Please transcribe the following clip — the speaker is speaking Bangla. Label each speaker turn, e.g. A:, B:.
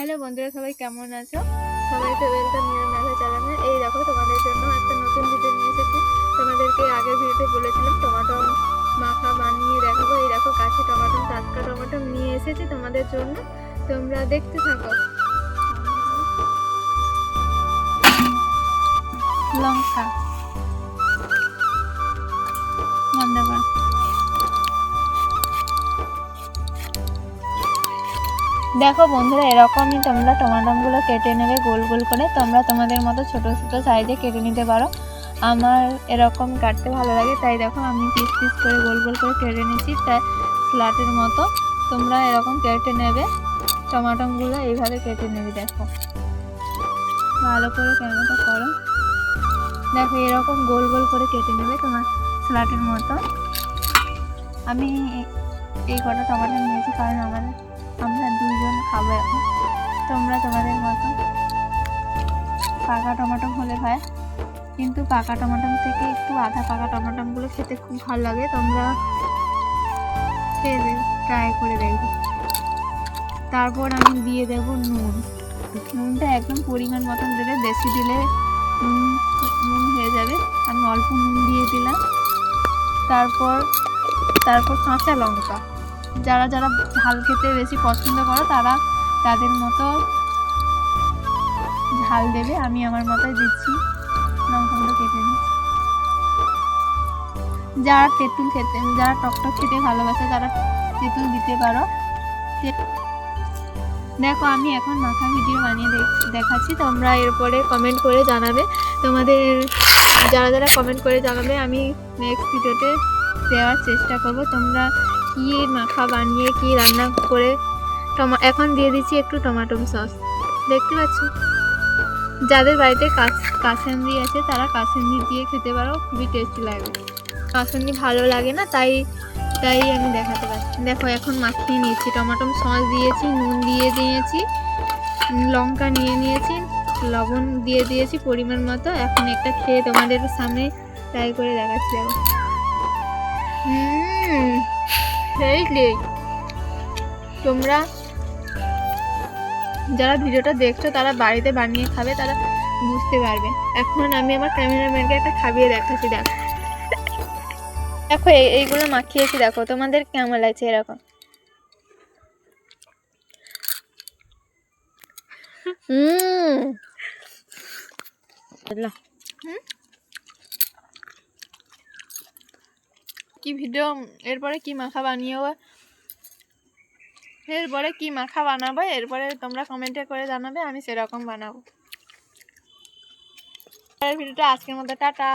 A: হ্যালো বন্ধুরা, সবাই কেমন আছো? সবাইকে ওয়েলকাম নিয়ে মেলা চালানো। এই দেখো, তোমাদের জন্য একটা নতুন ভিডিও নিয়ে এসেছি। তোমাদেরকে আগের ভিডিওতে বলেছিলাম টমেটো মাখা বানিয়ে দেখাবো। এই দেখো, কাঁচি টমেটো, টাটকা টমেটো নিয়ে এসেছি তোমাদের জন্য। তোমরা দেখতে থাকো। লঙ্কা বন্ধ কর। দেখো বন্ধুরা, এরকমই তোমরা টমেটোগুলো কেটে নেবে গোল গোল করে। তোমরা তোমাদের মতো ছোট ছোট সাইজে কেটে নিতে পারো। আমার এরকম কাটতে ভালো লাগে, তাই দেখো আমি পিস পিস করে গোল গোল করে কেটে নিচ্ছি, তাই স্লাটের মতো। তোমরা এরকম কেটে নেবে, টমেটোগুলো এইভাবে কেটে নেবে। দেখো ভালো করে ক্যামেরাটা করো। দেখো এরকম গোল গোল করে কেটে নেবে তোমার স্লাটের মতো। আমি এই কটা টমেটো নিয়েছি কারণ আমরা দুজন খাবো এখন। তোমরা তোমাদের মতো পাকা টমেটো হলে হয়, কিন্তু পাকা টমেটো থেকে একটু আধা পাকা টমেটোগুলো খেতে খুব ভালো লাগে। তোমরা খেয়ে ট্রাই করে দেখবে। তারপর আমি দিয়ে দেবো নুন। নুনটা একদম পরিমাণ মতন দেবে, বেশি দিলে নুন হয়ে যাবে। আমি অল্প নুন দিয়ে দিলাম। তারপর কাঁচা লঙ্কা। যারা যারা ঝাল খেতে বেশি পছন্দ করো তারা তাদের মতো ঝাল দেবে। আমি আমার মতোই দিচ্ছি, লঙ্কাগুলো কেটে নিচ্ছি। যারা টকটক খেতে ভালোবাসে তারা তেঁতুল দিতে পারো। দেখো আমি এখন মাখা ভিডিও বানিয়ে দেখাচ্ছি। তোমরা এরপরে কমেন্ট করে জানাবে। তোমাদের যারা যারা কমেন্ট করে জানাবে, আমি নেক্সট ভিডিওতে দেওয়ার চেষ্টা করব। তোমরা কি মাখা বানিয়ে কি রান্না করে। এখন দিয়ে দিচ্ছি একটু টমেটো সস। দেখতে পাচ্ছ, যাদের বাড়িতে কাসুন্দি আছে তারা কাসুন্দি দিয়ে খেতে পারো, খুবই টেস্টি লাগবে। কাসুন্দি ভালো লাগে না, তাই আমি দেখাতে পারছি। দেখো এখন মাখিয়ে নিয়েছি, টমেটো সস দিয়েছি, নুন দিয়ে দিয়েছি, লঙ্কা নিয়ে নিয়েছি, লবণ দিয়ে দিয়েছি পরিমাণ মতো। এখন একটা খেয়ে তোমাদের সামনে ট্রাই করে দেখাচ্ছি। দেখো সেই তোমরা যারা ভিডিওটা দেখছো তারা বাড়িতে বানিয়ে খাবে, তারা বুঝতে পারবে। এখন আমি আমার ক্যামেরাম্যানকে একটা খাবিয়ে দেখাচ্ছি। দেখো দেখো এইগুলো মাখিয়েছি, দেখো তোমাদের কেমন লাগছে এরকম। কি ভিডিও এরপরে কি মাখা বানাবো এরপরে তোমরা কমেন্টে করে জানাবে, আমি সেরকম বানাবো। ভিডিওটা আজকের মতো টাটা।